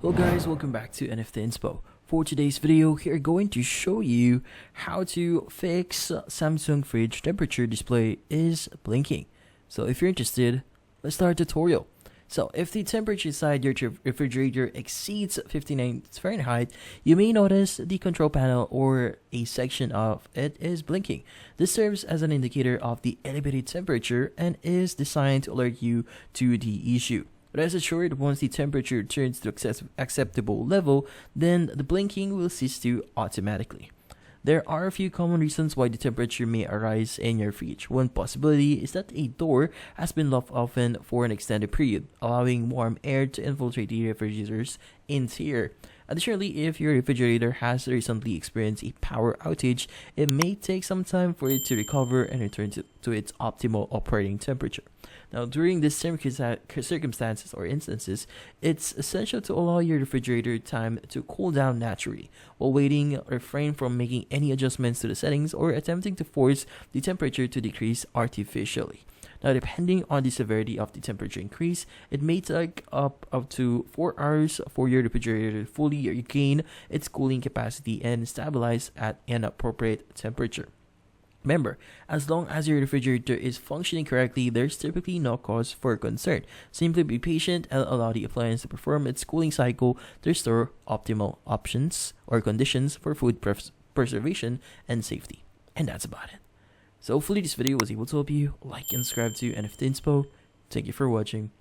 Hello guys, welcome back to NFT Inspo. For today's video, we're going to show you how to fix Samsung fridge temperature display is blinking. So if you're interested, let's start the tutorial. So if the temperature inside your refrigerator exceeds 59 Fahrenheit, you may notice the control panel or a section of it is blinking. This serves as an indicator of the elevated temperature and is designed to alert you to the issue. Rest assured, once the temperature turns to acceptable level, then the blinking will cease to automatically. There are a few common reasons why the temperature may arise in your fridge. One possibility is that a door has been left open for an extended period, allowing warm air to infiltrate the refrigerator's interior. Additionally, if your refrigerator has recently experienced a power outage, it may take some time for it to recover and return to its optimal operating temperature. Now, during these circumstances or instances, it's essential to allow your refrigerator time to cool down naturally. While waiting, refrain from making any adjustments to the settings or attempting to force the temperature to decrease artificially. Now, depending on the severity of the temperature increase, it may take up to 4 hours for your refrigerator to fully regain its cooling capacity and stabilize at an appropriate temperature. Remember, as long as your refrigerator is functioning correctly, there's typically no cause for concern. Simply be patient and allow the appliance to perform its cooling cycle to restore optimal options or conditions for food preservation and safety. And that's about it. So hopefully this video was able to help you. Like and subscribe to NFT Inspo. Thank you for watching.